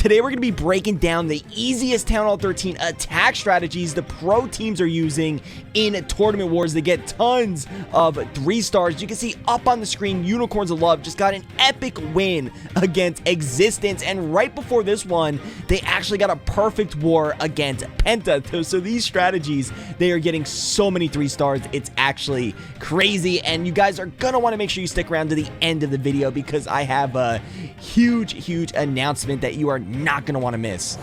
Today we're going to be breaking down the easiest Town Hall 13 attack strategies the pro teams are using in Tournament Wars. They get tons of 3 stars. You can see up on the screen, Unicorns of Love just got an epic win against Existence, and right before this one, they actually got a perfect war against Penta. So these strategies, they are getting so many 3 stars. It's actually crazy, and you guys are going to want to make sure you stick around to the end of the video because I have a huge announcement that you are not going to want to miss.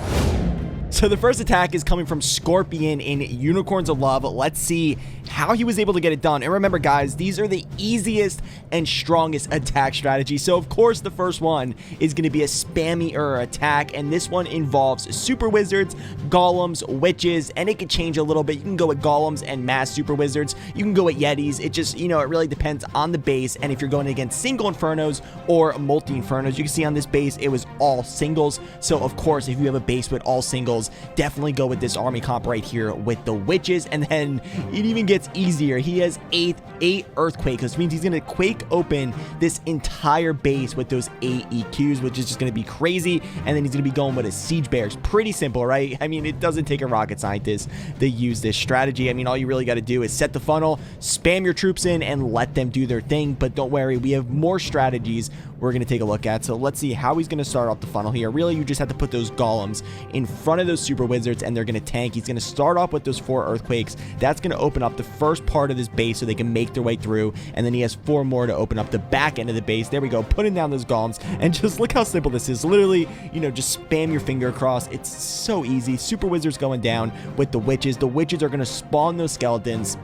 So the first attack is coming from Scorpion in Unicorns of Love. Let's see how he was able to get it done. And remember, guys, these are the easiest and strongest attack strategies. So of course, the first one is going to be a spammier attack, and this one involves super wizards, golems, witches, and it can change a little bit. You can go with golems and mass super wizards. You can go with yetis. It just, it really depends on the base, and if you're going against single infernos or multi infernos. You can see on this base, it was all singles. So of course, if you have a base with all singles, definitely go with this army comp right here with the witches. And then it even gets easier. He has 8 earthquakes, which means he's going to quake open this entire base with those 8 EQs, which is just going to be crazy. And then he's going to be going with a siege bears. Pretty simple, right? I mean, it doesn't take a rocket scientist to use this strategy. I mean, all you really got to do is set the funnel, spam your troops in, and let them do their thing. But don't worry, we have more strategies we're going to take a look at. So let's see how he's going to start off the funnel here. Really, you just have to put those golems in front of those super wizards, and they're going to tank. He's going to start off with those 4 earthquakes. That's going to open up the first part of this base so they can make their way through, and then he has 4 more to open up the back end of the base. There we go, putting down those golems, and just look how simple this is. Literally, just spam your finger across. It's so easy. Super wizards going down with the witches. The witches are going to spawn those skeletons,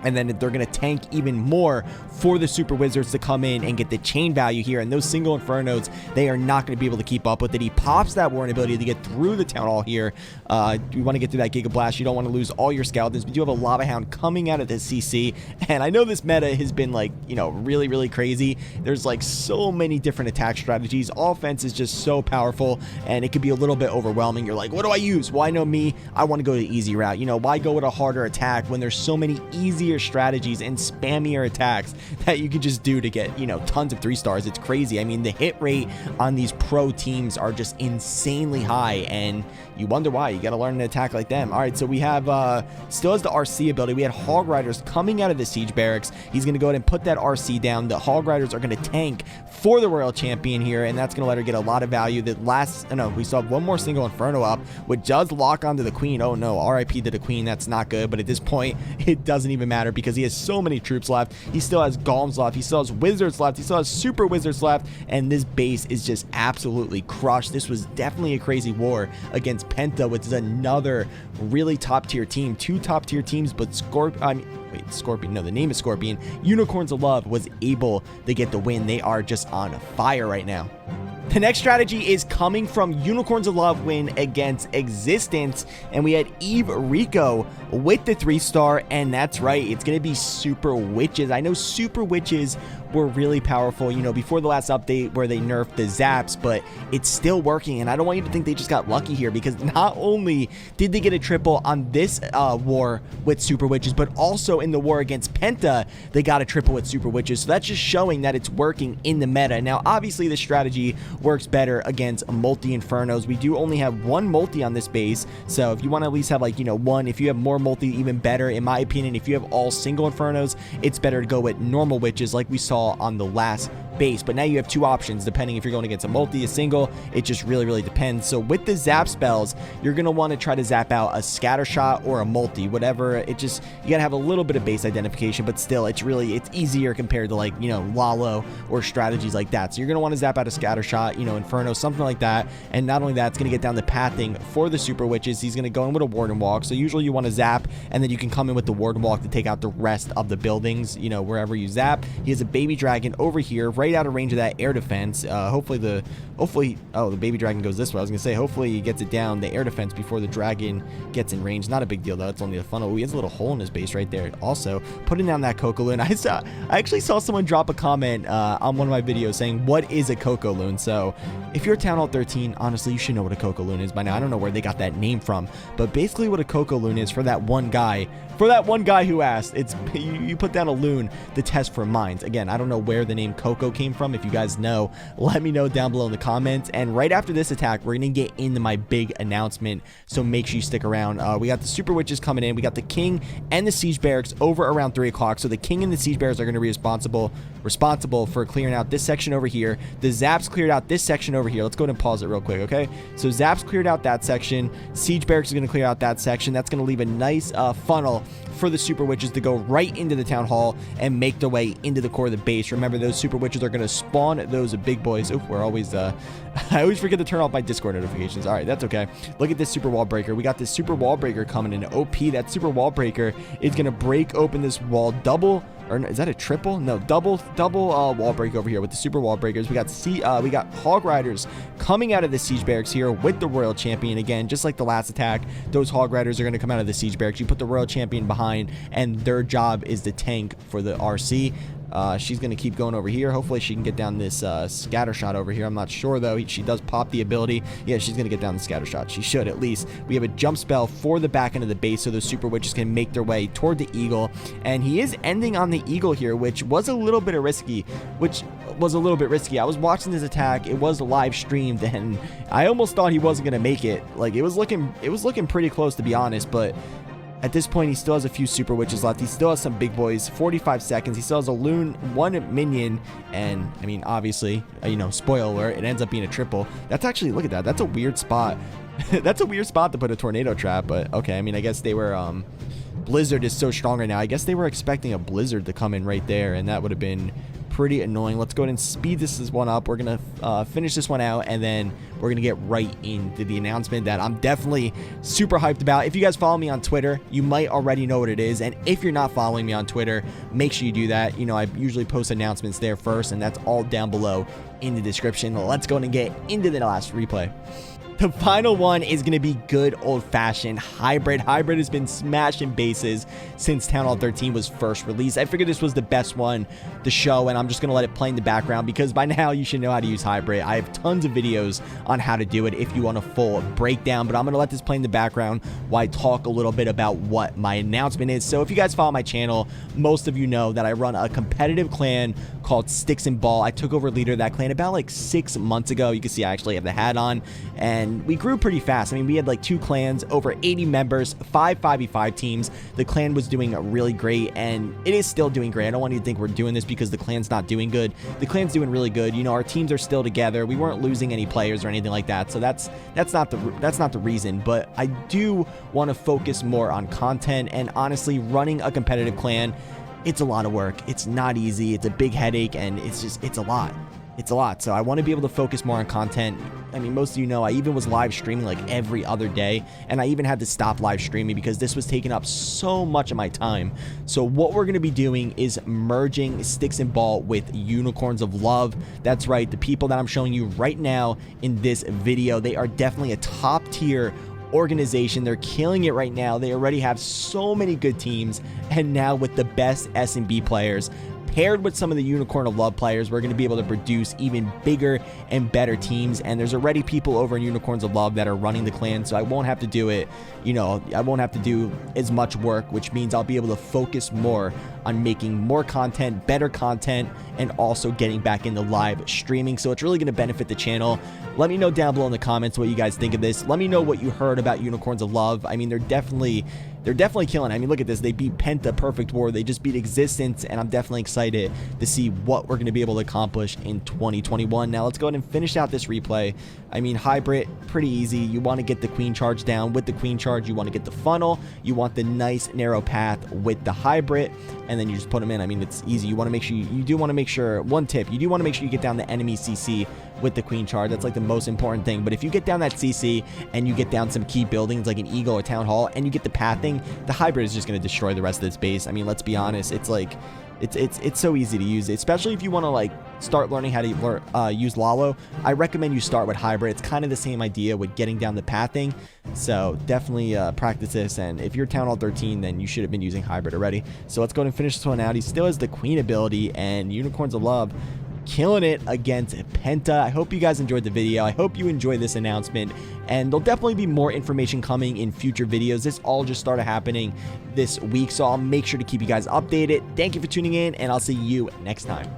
and then they're going to tank even more for the super wizards to come in and get the chain value here. And those single infernos, they are not going to be able to keep up with it. He pops that warring ability to get through the town hall here. You want to get through that Giga Blast. You don't want to lose all your skeletons, but you have a Lava Hound coming out of the CC. And I know this meta has been really crazy. There's so many different attack strategies. Offense is just so powerful, and it could be a little bit overwhelming. You're like, what do I use? Well, I know me. I want to go the easy route. Why go with a harder attack when there's so many easier strategies and spammier attacks that you can just do to get tons of 3 stars. It's crazy. I mean, the hit rate on these pro teams are just insanely high, and you wonder why. You got to learn an attack like them. All right, so we have still has the RC ability. We had Hog Riders coming out of the siege barracks. He's going to go ahead and put that RC down. The Hog Riders are going to tank for the royal champion here, and that's going to let her get a lot of value. We still have 1 more single inferno up, which does lock onto the queen. Oh no, RIP to the queen. That's not good, but at this point it doesn't even matter because he has so many troops left. He still has golems left. He still has wizards left. He still has super wizards left, and this base is just absolutely crushed. This was definitely a crazy war against Penta, which is another really top tier team. 2 top tier teams, but Scorpion, no, the name is Scorpion. Unicorns of Love was able to get the win. They are just on fire right now. The next strategy is coming from Unicorns of Love win against Existence, and we had Eve Rico with the 3-star, and that's right, it's going to be super witches. I know super witches were really powerful, before the last update where they nerfed the zaps, but it's still working, and I don't want you to think they just got lucky here, because not only did they get a triple on this war with super witches, but also in the war against Penta, they got a triple with super witches. So that's just showing that it's working in the meta. Now, obviously, this strategy works better against multi infernos. We do only have 1 multi on this base, so if you want to at least have 1, if you have more multi, even better. In my opinion, if you have all single infernos, it's better to go with normal witches like we saw on the last base. But now you have 2 options depending if you're going against a multi, a single. It just really depends. So with the zap spells, you're going to want to try to zap out a scatter shot or a multi, whatever. You gotta have a little bit of base identification, but still it's easier compared to Lalo or strategies like that. So you're going to want to zap out a scatter shot, Inferno, something like that. And not only that, it's going to get down the pathing for the super witches. He's going to go in with a warden walk. So usually you want to zap, and then you can come in with the warden walk to take out the rest of the buildings, wherever you zap. He has a baby dragon over here, right out of range of that air defense. Hopefully the baby dragon goes this way. I was gonna say hopefully he gets it down the air defense before the dragon gets in range. Not a big deal though, it's only a funnel. He has a little hole in his base right there. Also putting down that Coco Loon. I actually saw someone drop a comment on one of my videos saying, what is a Coco Loon? So if you're Town Hall 13, honestly you should know what a Coco Loon is by now. I don't know where they got that name from, but basically what a Coco Loon is, for that one guy who asked, it's you put down a loon to test for mines. Again, I don't know where the name Coco came from. If you guys know, let me know down below in the comments. And right after this attack, we're going to get into my big announcement, so make sure you stick around. We got the Super Witches coming in. We got the King and the Siege Barracks over around 3 o'clock. So the King and the Siege Bears are going to be responsible for clearing out this section over here. The Zaps cleared out this section over here. Let's go ahead and pause it real quick, okay? So Zaps cleared out that section. Siege Barracks is going to clear out that section. That's going to leave a nice funnel for the Super Witches to go right into the Town Hall and make their way into the core of the base. Remember, those Super Witches are going to spawn those big boys. Oh, we're always I always forget to turn off my Discord notifications. All right, that's okay. Look at this Super Wall Breaker. We got this Super Wall Breaker coming in. OP. That Super Wall Breaker is going to break open this wall double. Or is that a triple? No, double wall break over here with the Super Wall Breakers. We got Hog Riders coming out of the Siege Barracks here with the Royal Champion. Again, just like the last attack, those Hog Riders are going to come out of the Siege Barracks. You put the Royal Champion behind, and their job is to tank for the RC. She's going to keep going over here. Hopefully she can get down this scatter shot over here. I'm not sure, though. She does pop the ability. Yeah, she's going to get down the scatter shot. She should, at least. We have a jump spell for the back end of the base, so those Super Witches can make their way toward the Eagle. And he is ending on the Eagle here, which was a little bit risky. I was watching this attack. It was live streamed, and I almost thought he wasn't going to make it. Like, it was looking pretty close, to be honest, but at this point, he still has a few Super Witches left. He still has some big boys. 45 seconds. He still has a Loon, 1 minion. And, I mean, obviously, spoiler alert, it ends up being a triple. That's actually, look at that. That's a weird spot. That's a weird spot to put a tornado trap. But, okay, I mean, I guess they were, Blizzard is so strong right now. I guess they were expecting a Blizzard to come in right there. And that would have been pretty annoying. Let's go ahead and speed this one up. We're going to finish this one out, and then we're going to get right into the announcement that I'm definitely super hyped about. If you guys follow me on Twitter, you might already know what it is. And if you're not following me on Twitter, make sure you do that. I usually post announcements there first, and that's all down below in the description. Let's go ahead and get into the last replay. The final one is going to be good old-fashioned Hybrid. Hybrid has been smashing bases since Town Hall 13 was first released. I figured this was the best one to show, and I'm just going to let it play in the background because by now you should know how to use Hybrid. I have tons of videos on how to do it if you want a full breakdown, but I'm going to let this play in the background while I talk a little bit about what my announcement is. So if you guys follow my channel, most of you know that I run a competitive clan called Sticks and Ball. I took over leader of that clan about like 6 months ago. You can see I actually have the hat on, and we grew pretty fast. I mean, we had like 2 clans, over 80 members, 5 5v5 teams. The clan was doing really great, and it is still doing great. I don't want you to think we're doing this because the clan's not doing good. The clan's doing really good. Our teams are still together. We weren't losing any players or anything like that. So that's not the reason, but I do want to focus more on content. And honestly, running a competitive clan, it's a lot of work. It's not easy. It's a big headache, and it's a lot. It's a lot. So I want to be able to focus more on content. I mean, most of you know I even was live streaming like every other day, and I even had to stop live streaming because this was taking up so much of my time. So what we're going to be doing is merging Sticks and Ball with Unicorns of Love. That's right, the people that I'm showing you right now in this video, they are definitely a top tier organization. They're killing it right now. They already have so many good teams, and now with the best S&B players paired with some of the Unicorn of Love players, we're going to be able to produce even bigger and better teams. And there's already people over in Unicorns of Love that are running the clan, so I won't have to do it, I won't have to do as much work, which means I'll be able to focus more on making more content, better content, and also getting back into live streaming. So it's really going to benefit the channel. Let me know down below in the comments what you guys think of this. Let me know what you heard about Unicorns of Love. I mean, they're definitely killing it. I mean, look at this. They beat Penta Perfect War. They just beat Existence, and I'm definitely excited to see what we're going to be able to accomplish in 2021. Now, let's go ahead and finish out this replay. I mean, Hybrid, pretty easy. You want to get the Queen Charge down. With the Queen Charge, you want to get the funnel. You want the nice narrow path with the Hybrid, and then you just put them in. I mean, it's easy. You want to make sure, you do want to make sure, one tip, you do want to make sure you get down the enemy CC with the Queen Charge. That's like the most important thing. But if you get down that CC and you get down some key buildings like an Eagle or Town Hall, and you get the pathing, the Hybrid is just going to destroy the rest of this base. I mean, let's be honest. It's like, it's so easy to use, especially if you want to like start learning how to use Lalo. I recommend you start with Hybrid. It's kind of the same idea with getting down the pathing. So definitely practice this. And if you're Town Hall 13, then you should have been using Hybrid already. So let's go ahead and finish this one out. He still has the Queen ability, and Unicorns of Love killing it against Penta. I hope you guys enjoyed the video. I hope you enjoyed this announcement, and there'll definitely be more information coming in future videos. This all just started happening this week, so I'll make sure to keep you guys updated. Thank you for tuning in, and I'll see you next time.